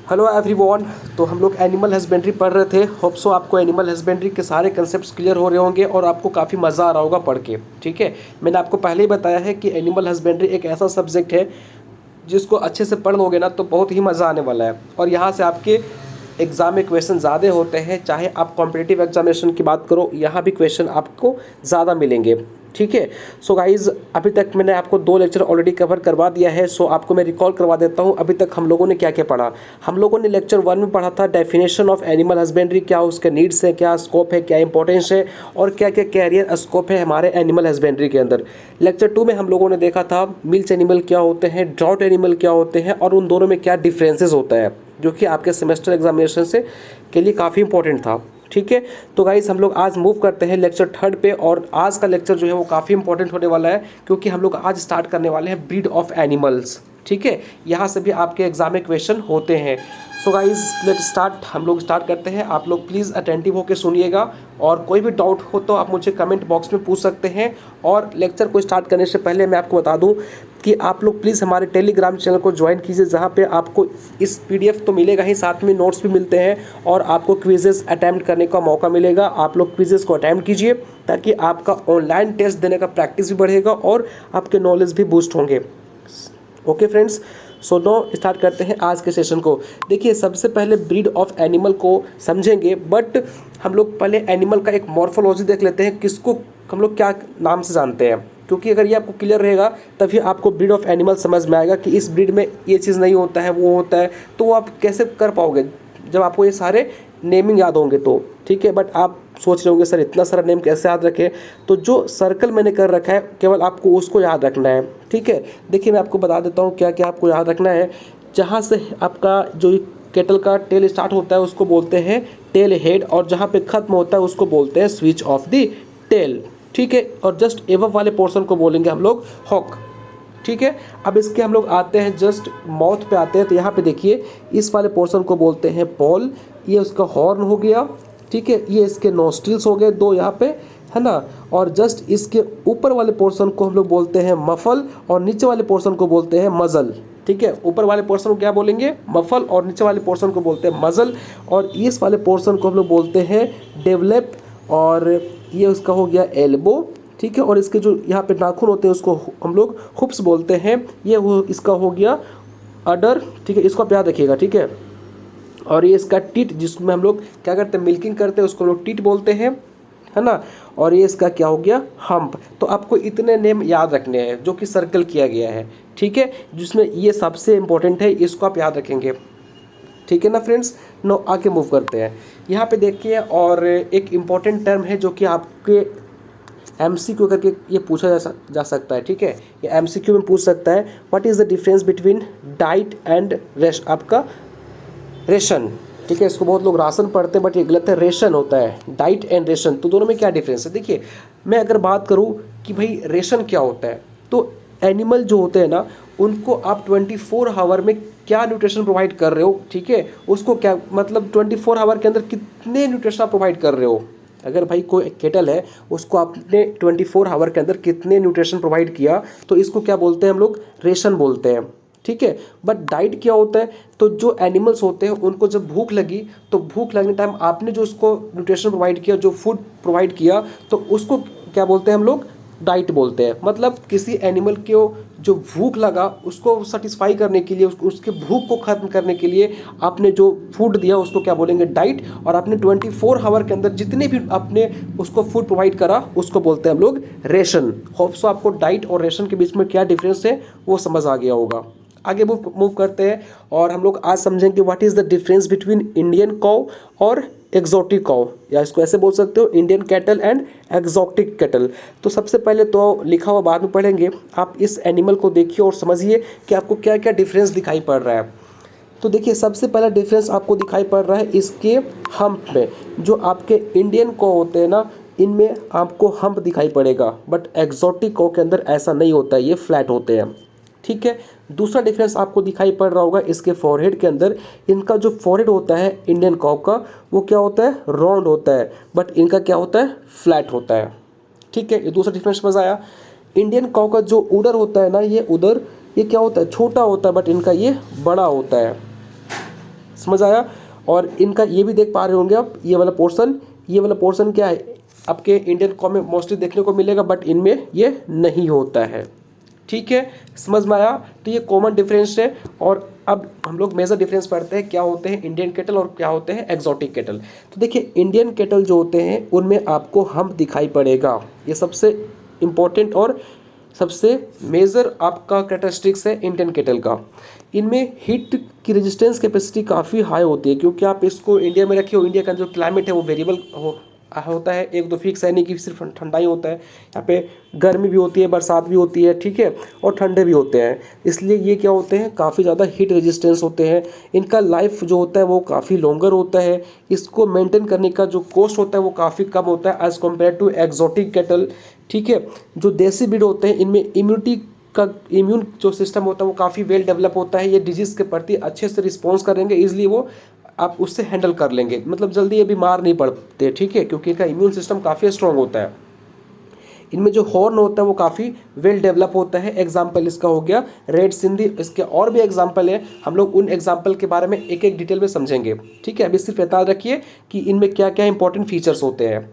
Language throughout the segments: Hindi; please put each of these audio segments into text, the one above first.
Hello everyone. तो हम लोग एनिमल हस्बेंड्री पढ़ रहे थे। होप सो आपको एनिमल हस्बेंड्री के सारे कंसेप्ट्स क्लियर हो रहे होंगे और आपको काफ़ी मज़ा आ रहा होगा पढ़ के। ठीक है, मैंने आपको पहले ही बताया है कि एनिमल हस्बेंड्री एक ऐसा सब्जेक्ट है जिसको अच्छे से पढ़ लोगे ना तो बहुत ही मज़ा आने वाला है। और यहाँ से आपके एग्ज़ाम में क्वेश्चन ज़्यादा होते हैं, चाहे आप कॉम्पिटिटिव एग्जामिनेशन की बात करो, यहाँ भी क्वेश्चन आपको ज़्यादा मिलेंगे। ठीक है। सो गाइज़, अभी तक मैंने आपको 2 लेक्चर ऑलरेडी कवर करवा दिया है। सो आपको मैं रिकॉल करवा देता हूँ अभी तक हम लोगों ने क्या क्या पढ़ा। हम लोगों ने लेक्चर 1 में पढ़ा था डेफिनेशन ऑफ एनिमल हस्बेंड्री, क्या उसके नीड्स है, क्या स्कोप है, क्या इंपॉर्टेंस है और क्या क्या कैरियर स्कोप है हमारे एनिमल हस्बेंड्री के अंदर। लेक्चर 2 में हम लोगों ने देखा था मिल्च एनिमल क्या होते हैं, ड्राउट एनिमल क्या होते हैं और उन दोनों में क्या डिफरेंसेस होता है, जो कि आपके सेमेस्टर एग्जामिनेशन से के लिए काफ़ी इंपॉर्टेंट था। ठीक है। तो गाइस, हम लोग आज मूव करते हैं लेक्चर 3 पे। और आज का लेक्चर जो है वो काफ़ी इंपॉर्टेंट होने वाला है, क्योंकि हम लोग आज स्टार्ट करने वाले हैं ब्रीड ऑफ एनिमल्स। ठीक है, यहाँ से भी आपके एग्जाम में क्वेश्चन होते हैं। So guys, let start. हम लोग स्टार्ट करते हैं। आप लोग प्लीज़ अटेंटिव होकर सुनिएगा और कोई भी डाउट हो तो आप मुझे कमेंट बॉक्स में पूछ सकते हैं। और लेक्चर को स्टार्ट करने से पहले मैं आपको बता दूं कि आप लोग प्लीज़ हमारे टेलीग्राम चैनल को ज्वाइन कीजिए, जहाँ पे आपको इस पीडीएफ तो मिलेगा ही, साथ में नोट्स भी मिलते हैं और आपको क्विजेस अटैम्प्ट करने का मौका मिलेगा। आप लोग क्विजेस को अटैम्प्ट कीजिए ताकि आपका ऑनलाइन टेस्ट देने का प्रैक्टिस भी बढ़ेगा और आपके नॉलेज भी बूस्ट होंगे। Okay friends, so know start करते हैं आज के सेशन को। देखिए, सबसे पहले ब्रीड ऑफ एनिमल को समझेंगे, बट हम लोग पहले एनिमल का एक मॉर्फोलॉजी देख लेते हैं, किसको हम लोग क्या नाम से जानते हैं। क्योंकि अगर ये आपको क्लियर रहेगा तभी आपको ब्रीड ऑफ एनिमल समझ में आएगा कि इस ब्रीड में ये चीज़ नहीं होता है, वो होता है। तो वो आप कैसे कर पाओगे जब आपको ये सारे नेमिंग याद होंगे तो। ठीक है, बट आप सोच रहे होंगे सर इतना सारा नेम कैसे याद रखें। तो जो सर्कल मैंने कर रखा है केवल आपको उसको याद रखना है। ठीक है, देखिए मैं आपको बता देता हूँ क्या क्या आपको याद रखना है। जहाँ से आपका जो केटल का टेल स्टार्ट होता है उसको बोलते हैं टेल हेड, और जहाँ पे ख़त्म होता है उसको बोलते हैं स्विच ऑफ द टेल। ठीक है, और जस्ट एवब वाले पोर्शन को बोलेंगे हम लोग हॉक। ठीक है, अब इसके हम लोग आते हैं जस्ट माउथ पे आते हैं। तो यहाँ पे देखिए इस वाले पोर्शन को बोलते हैं पॉल, ये उसका हॉर्न हो गया। ठीक है, ये इसके नोस्ट्रिल्स हो गए 2 यहाँ पे, है ना। और जस्ट इसके ऊपर वाले पोर्शन को हम लोग बोलते हैं मफल और नीचे वाले पोर्शन को बोलते हैं मजल। ठीक है, ऊपर वाले पोर्शन को क्या बोलेंगे, मफल, और नीचे वाले पोर्शन को बोलते हैं मजल। और इस वाले पोर्शन को हम लोग बोलते हैं डेवलप, और ये उसका हो गया एल्बो। ठीक है, और इसके जो यहाँ पे नाखून होते हैं उसको हम लोग हुप्स बोलते हैं। ये इसका हो गया अडर। ठीक है, इसको आप याद रखिएगा। ठीक है, और ये इसका टीट, जिसमें हम लोग क्या करते हैं, मिल्किंग करते हैं, उसको हम लोग टीट बोलते हैं, है ना। और ये इसका क्या हो गया, हम्प। तो आपको इतने नेम याद रखने हैं जो कि सर्कल किया गया है। ठीक है, जिसमें ये सबसे इंपॉर्टेंट है, इसको आप याद रखेंगे। ठीक है ना फ्रेंड्स। नो, आके मूव करते हैं। यहाँ पे देखिए, और एक इम्पॉर्टेंट टर्म है जो कि आपके एमसीक्यू करके ये पूछा जा सकता है। ठीक है, ये एमसीक्यू में पूछ सकता है, what is the difference between diet and rest, आपका रेशन। ठीक है, इसको बहुत लोग राशन पढ़ते हैं बट ये गलत है, रेशन होता है, डाइट एंड रेशन। तो दोनों में क्या डिफरेंस है। देखिए, मैं अगर बात करूँ कि भाई रेशन क्या होता है, तो एनिमल जो होते हैं ना उनको आप 24 आवर में क्या न्यूट्रिशन प्रोवाइड कर रहे हो। ठीक है, उसको क्या मतलब 24 आवर के अंदर कितने न्यूट्रिशन आप प्रोवाइड कर रहे हो। अगर भाई कोई केटल है उसको आपने 24 आवर के अंदर कितने न्यूट्रिशन प्रोवाइड किया, तो इसको क्या बोलते हैं हम लोग, रेशन बोलते हैं। ठीक है, बट डाइट क्या होता है, तो जो एनिमल्स होते हैं उनको जब भूख लगी तो भूख लगने टाइम आपने जो उसको न्यूट्रिशन प्रोवाइड किया, जो फूड प्रोवाइड किया, तो उसको क्या बोलते हैं हम लोग, डाइट बोलते हैं। मतलब किसी एनिमल को जो भूख लगा उसको सेटिस्फाई करने के लिए, उसके भूख को ख़त्म करने के लिए आपने जो फूड दिया उसको क्या बोलेंगे, डाइट। और आपने 24 आवर के अंदर जितने भी आपने उसको फूड प्रोवाइड करा उसको बोलते हैं हम लोग रेशन। होप सो आपको डाइट और रेशन के बीच में क्या डिफरेंस है वो समझ आ गया होगा। आगे मूव करते हैं और हम लोग आज समझेंगे what is the difference between Indian cow और एक्जोटिक काउ, या इसको ऐसे बोल सकते हो Indian cattle and exotic cattle. तो सबसे पहले तो लिखा हुआ बाद में पढ़ेंगे, आप इस एनिमल को देखिए और समझिए कि आपको क्या क्या डिफरेंस दिखाई पड़ रहा है। तो देखिए, सबसे पहला डिफरेंस आपको दिखाई पड़ रहा है इसके हम्प में। जो आपके इंडियन काउ होते हैं ना, इनमें आपको हम्प दिखाई पड़ेगा, बट एक्जोटिक काउ के अंदर ऐसा नहीं होता है, ये फ्लैट होते हैं। ठीक है, दूसरा डिफरेंस आपको दिखाई पड़ रहा होगा इसके फॉरहेड के अंदर। इनका जो फॉरहेड होता है इंडियन काउ का, वो क्या होता है, राउंड होता है, बट इनका क्या होता है, फ्लैट होता है। ठीक है, ये दूसरा डिफरेंस समझ आया। इंडियन काउ का जो उदर होता है ना, ये उदर ये क्या होता है, छोटा होता है, बट इनका ये बड़ा होता है। समझ आया। और इनका ये भी देख पा रहे होंगे आप, ये वाला पोर्शन क्या है, आपके इंडियन कॉम में मोस्टली देखने को मिलेगा, बट इनमें ये नहीं होता है। ठीक है, समझ में आया। तो ये कॉमन डिफरेंस है। और अब हम लोग मेजर डिफरेंस पढ़ते हैं, क्या होते हैं इंडियन केटल और क्या होते हैं एग्जॉटिक केटल। तो देखिए, इंडियन केटल जो होते हैं उनमें आपको हम्प दिखाई पड़ेगा, ये सबसे इम्पोर्टेंट और सबसे मेजर आपका कैरेक्टरिस्टिक्स है इंडियन केटल का। इनमें हीट की रेजिस्टेंस कैपेसिटी काफ़ी हाई होती है, क्योंकि आप इसको इंडिया में रखिए, इंडिया का जो क्लाइमेट है वो वेरिएबल होता है, एक दो फिक्स है नहीं कि सिर्फ ठंडा ही होता है। यहाँ पे गर्मी भी होती है, बरसात भी होती है, ठीक है, और ठंडे भी होते हैं। इसलिए ये क्या होते हैं, काफ़ी ज़्यादा हीट रेजिस्टेंस होते हैं। इनका लाइफ जो होता है वो काफ़ी लॉन्गर होता है। इसको मेंटेन करने का जो कॉस्ट होता है वो काफ़ी कम होता है as compare to exotic cattle. ठीक है, जो देसी ब्रीड होते हैं इनमें इम्यून जो सिस्टम होता है वो काफ़ी वेल डेवलप होता है। ये डिजीज़ के प्रति अच्छे से रिस्पॉन्स करेंगे, इसलिए वो आप उससे हैंडल कर लेंगे, मतलब जल्दी ये बीमार नहीं पड़ते। ठीक है, क्योंकि इनका इम्यून सिस्टम काफ़ी स्ट्रॉन्ग होता है। इनमें जो हॉर्न होता है वो काफ़ी वेल डेवलप होता है। एग्जाम्पल इसका हो गया रेड सिंधी। इसके और भी एग्जाम्पल है, हम लोग उन एग्जाम्पल के बारे में एक एक डिटेल में समझेंगे। ठीक है, अभी सिर्फ याद रखिए कि इनमें क्या क्या इंपॉर्टेंट फीचर्स होते हैं।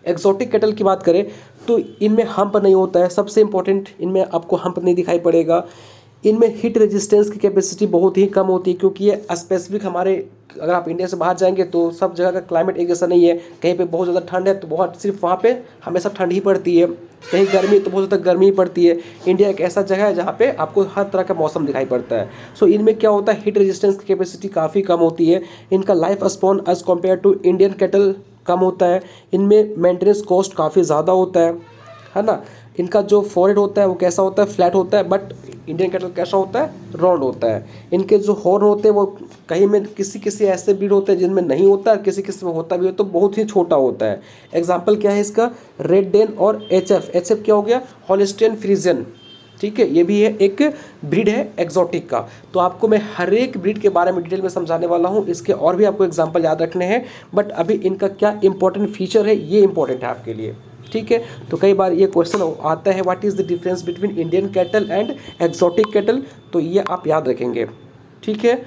एग्जॉटिक कैटल की बात करें तो इनमें हम्प नहीं होता है, सबसे इंपॉर्टेंट, इनमें आपको हम्प नहीं दिखाई पड़ेगा। इनमें हीट रेजिस्टेंस की कैपेसिटी बहुत ही कम होती है, क्योंकि ये स्पेसिफिक हमारे, अगर आप इंडिया से बाहर जाएंगे तो सब जगह का क्लाइमेट एक जैसा नहीं है। कहीं पे बहुत ज़्यादा ठंड है तो बहुत सिर्फ वहाँ पे हमेशा ठंड ही पड़ती है, कहीं गर्मी है तो बहुत ज़्यादा गर्मी ही पड़ती है। इंडिया एक ऐसा जगह है जहाँ पे आपको हर तरह का मौसम दिखाई पड़ता है। सो इनमें क्या होता है, हीट रेजिस्टेंस की कैपेसिटी काफ़ी कम होती है। इनका life span as compare to Indian cattle कम होता है। इनमें मेंटेनेंस कॉस्ट काफ़ी ज़्यादा होता है ना। इनका जो फॉरहेड होता है वो कैसा होता है, फ्लैट होता है, बट इंडियन कैटल कैसा होता है, राउंड होता है। इनके जो हॉर्न होते हैं वो कहीं में किसी किसी ऐसे ब्रीड होते हैं जिनमें नहीं होता है, किसी किसी में होता भी है तो बहुत ही छोटा होता है। एग्जाम्पल क्या है इसका, रेड डेन और एच एफ क्या हो गया, हॉलिस्टियन फ्रीजियन। ठीक है, ये भी है एक ब्रीड है एग्जॉटिक का। तो आपको मैं हर एक ब्रीड के बारे में डिटेल में समझाने वाला हूँ। इसके और भी आपको एग्जाम्पल याद रखने हैं, बट अभी इनका क्या इंपॉर्टेंट फीचर है ये इंपॉर्टेंट है आपके लिए। ठीक है, तो कई बार ये क्वेश्चन आता है, what is the difference between Indian cattle and exotic cattle, तो ये आप याद रखेंगे। ठीक है,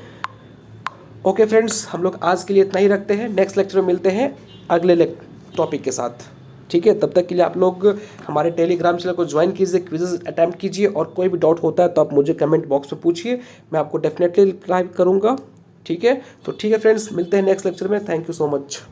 ओके फ्रेंड्स, हम लोग आज के लिए इतना ही रखते हैं। नेक्स्ट लेक्चर में मिलते हैं अगले टॉपिक के साथ। ठीक है, तब तक के लिए आप लोग हमारे टेलीग्राम चैनल को ज्वाइन कीजिए, क्विज़ अटैम्प्ट कीजिए, और कोई भी डाउट होता है तो आप मुझे कमेंट बॉक्स में पूछिए, मैं आपको डेफिनेटली रिप्लाई करूँगा। ठीक है, तो ठीक है फ्रेंड्स, मिलते हैं नेक्स्ट लेक्चर में। Thank you so much.